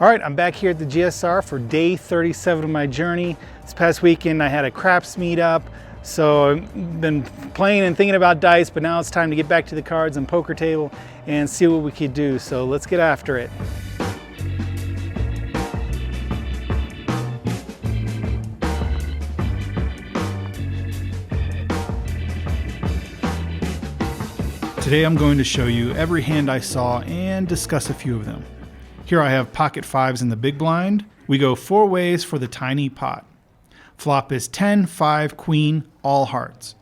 All right, I'm back here at the GSR for day 37 of my journey. This past weekend I had a craps meetup, so I've been playing and thinking about dice, but now it's time to get back to the cards and poker table and see what we could do. So let's get after it. Today I'm going to show you every hand I saw and discuss a few of them. Here I have pocket fives in the big blind. We go 4 ways for the tiny pot. Flop is 10, 5, queen, all hearts.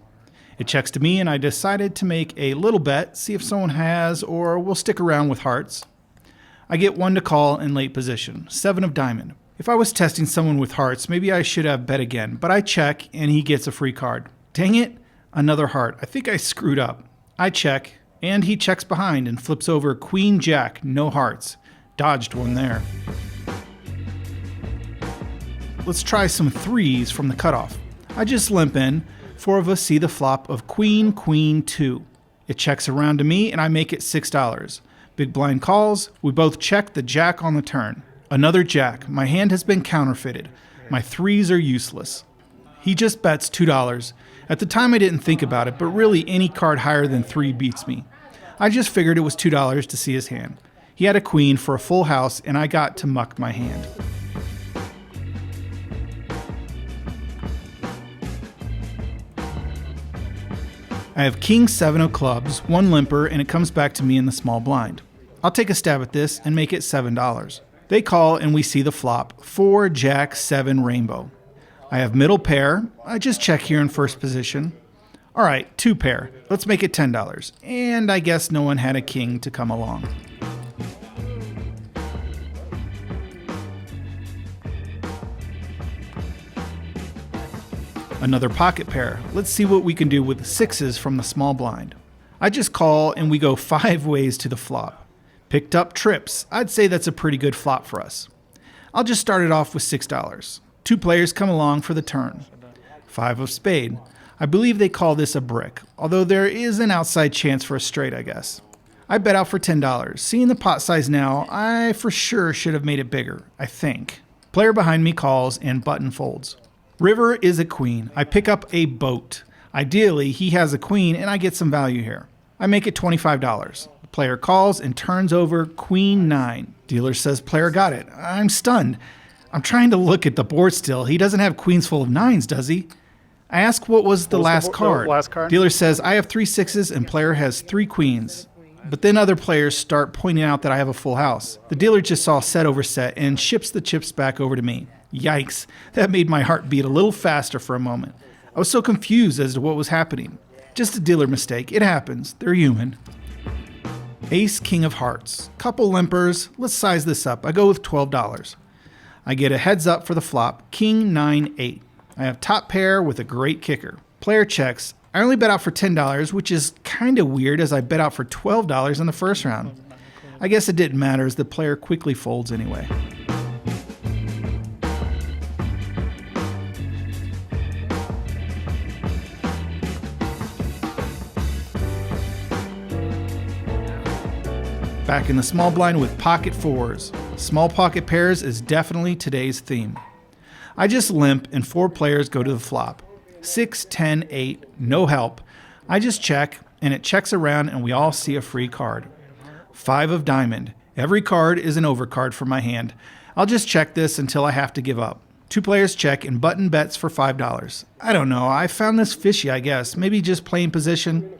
It checks to me and I decided to make a little bet, see if someone has or will stick around with hearts. I get 1 to call in late position, 7 of diamond. If I was testing someone with hearts, maybe I should have bet again, but I check and he gets a free card. Dang it, another heart. I think I screwed up. I check and he checks behind and flips over queen, jack, no hearts. Dodged one there. Let's try some 3s from the cutoff. I just limp in. 4 of us see the flop of queen, queen, 2. It checks around to me and I make it $6. Big blind calls. We both check the jack on the turn. Another jack. My hand has been counterfeited. My 3s are useless. He just bets $2. At the time I didn't think about it, but really any card higher than 3 beats me. I just figured it was $2 to see his hand. He had a queen for a full house, and I got to muck my hand. I have king 7 of clubs, 1 limper, and it comes back to me in the small blind. I'll take a stab at this and make it $7. They call, and we see the flop, 4, jack, 7, rainbow. I have middle pair. I just check here in first position. All right, 2 pair. Let's make it $10. And I guess no one had a king to come along. Another pocket pair. Let's see what we can do with 6s from the small blind. I just call and we go 5 ways to the flop. Picked up trips. I'd say that's a pretty good flop for us. I'll just start it off with $6. 2 players come along for the turn. 5 of spade. I believe they call this a brick, although there is an outside chance for a straight, I guess. I bet out for $10. Seeing the pot size now, I for sure should have made it bigger, I think. Player behind me calls and button folds. River is a queen. I pick up a boat. Ideally, he has a queen and I get some value here. I make it $25. The player calls and turns over queen 9. Dealer says player got it. I'm stunned. I'm trying to look at the board still. He doesn't have queens full of 9s, does he? I ask what was the last card. The last card? Dealer says I have 3 6s and player has 3 queens. But then other players start pointing out that I have a full house. The dealer just saw set over set and ships the chips back over to me. Yikes, that made my heart beat a little faster for a moment. I was so confused as to what was happening. Just a dealer mistake, it happens, they're human. Ace, king of hearts. Couple limpers, let's size this up. I go with $12. I get a heads up for the flop, king 9, 8. I have top pair with a great kicker. Player checks. I only bet out for $10, which is kind of weird as I bet out for $12 in the first round. I guess it didn't matter as the player quickly folds anyway. Back in the small blind with pocket 4s. Small pocket pairs is definitely today's theme. I just limp and 4 players go to the flop. 6, 10, 8, no help. I just check and it checks around and we all see a free card. 5 of diamond. Every card is an overcard for my hand. I'll just check this until I have to give up. 2 players check and button bets for $5. I don't know, I found this fishy I guess. Maybe just playing position.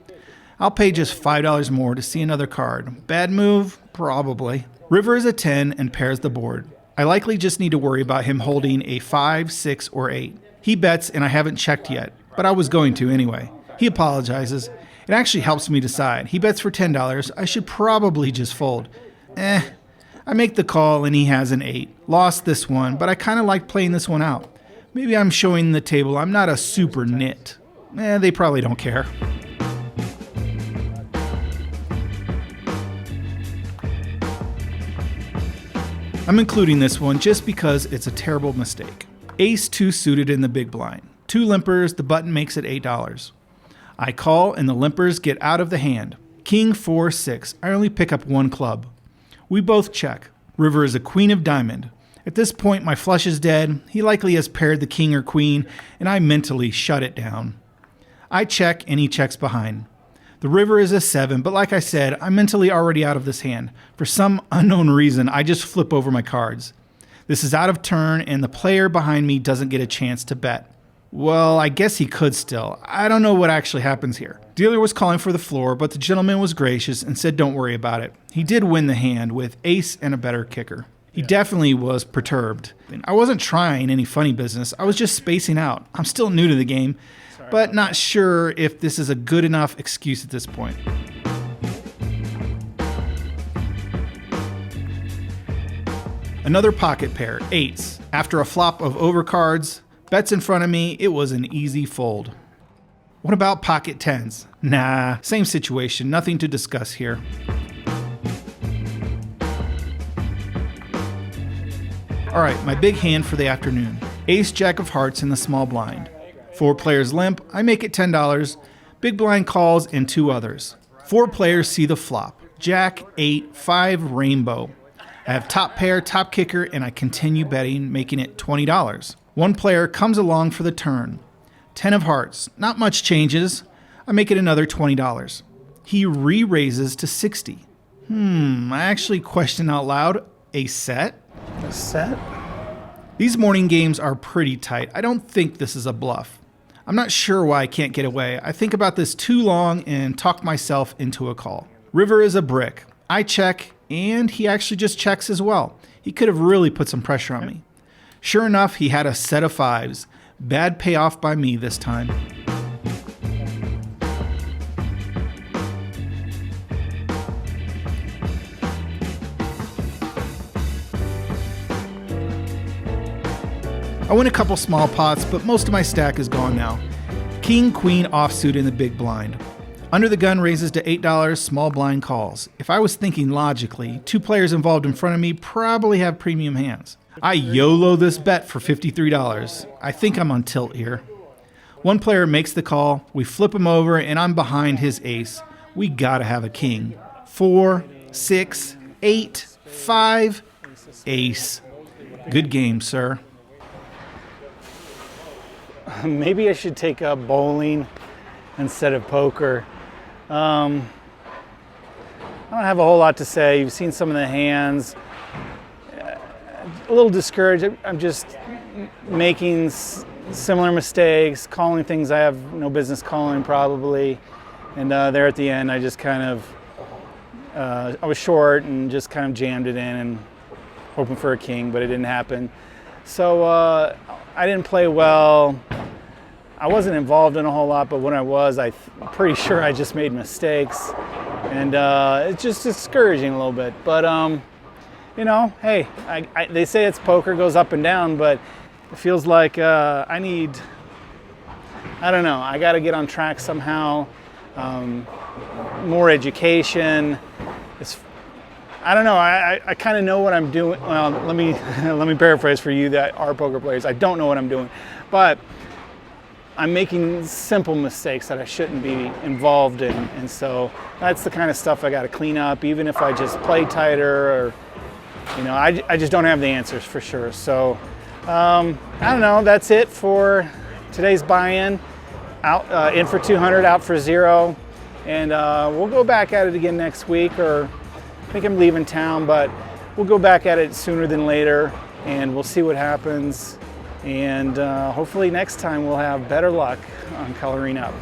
I'll pay just $5 more to see another card. Bad move? Probably. River is a 10 and pairs the board. I likely just need to worry about him holding a 5, 6, or 8. He bets and I haven't checked yet, but I was going to anyway. He apologizes. It actually helps me decide. He bets for $10. I should probably just fold. I make the call and he has an 8. Lost this one, but I kind of like playing this one out. Maybe I'm showing the table I'm not a super nit. They probably don't care. I'm including this one just because it's a terrible mistake. Ace 2 suited in the big blind. 2 limpers, the button makes it $8. I call and the limpers get out of the hand. King 4, 6. I only pick up 1 club. We both check. River is a queen of diamond. At this point, my flush is dead. He likely has paired the king or queen, and I mentally shut it down. I check, and he checks behind. The river is a 7, but like I said, I'm mentally already out of this hand. For some unknown reason, I just flip over my cards. This is out of turn, and the player behind me doesn't get a chance to bet. Well, I guess he could still. I don't know what actually happens here. Dealer was calling for the floor, but the gentleman was gracious and said don't worry about it. He did win the hand with ace and a better kicker. He definitely was perturbed. I wasn't trying any funny business. I was just spacing out. I'm still new to the game, but not sure if this is a good enough excuse at this point. Another pocket pair, 8s. After a flop of overcards, bets in front of me, it was an easy fold. What about pocket 10s? Nah, same situation, nothing to discuss here. All right, my big hand for the afternoon. Ace Jack of hearts in the small blind. 4 players limp, I make it $10. Big blind calls and 2 others. 4 players see the flop. Jack, 8, 5, rainbow. I have top pair, top kicker, and I continue betting, making it $20. 1 player comes along for the turn. 10 of hearts. Not much changes. I make it another $20. He re-raises to 60. I actually question out loud, a set? A set? These morning games are pretty tight. I don't think this is a bluff. I'm not sure why I can't get away. I think about this too long and talk myself into a call. River is a brick. I check, and he actually just checks as well. He could have really put some pressure on me. Sure enough, he had a set of 5s. Bad payoff by me this time. I win a couple small pots, but most of my stack is gone now. King, queen, offsuit in the big blind. Under the gun raises to $8, small blind calls. If I was thinking logically, 2 players involved in front of me probably have premium hands. I YOLO this bet for $53. I think I'm on tilt here. 1 player makes the call, we flip him over, and I'm behind his ace. We gotta have a king. 4, 6, 8, 5, ace. Good game, sir. Maybe I should take up bowling instead of poker. I don't have a whole lot to say. You've seen some of the hands. A little discouraged. I'm just making similar mistakes, calling things I have no business calling probably. And there at the end, I just kind of, I was short and just kind of jammed it in and hoping for a king, but it didn't happen. So I didn't play well. I wasn't involved in a whole lot, but when I was, I'm pretty sure I just made mistakes. And it's just discouraging a little bit. But, you know, hey, they say it's poker, goes up and down, but it feels like I don't know, I got to get on track somehow. More education. I don't know. I kind of know what I'm doing. Well, let me paraphrase for you that are poker players. I don't know what I'm doing, but I'm making simple mistakes that I shouldn't be involved in, and so that's the kind of stuff I got to clean up. Even if I just play tighter, or you know, I just don't have the answers for sure. So I don't know. That's it for today's buy-in. Out in for 200, out for 0, and we'll go back at it again next week, or I think I'm leaving town, but we'll go back at it sooner than later, and we'll see what happens. And hopefully next time we'll have better luck on coloring up.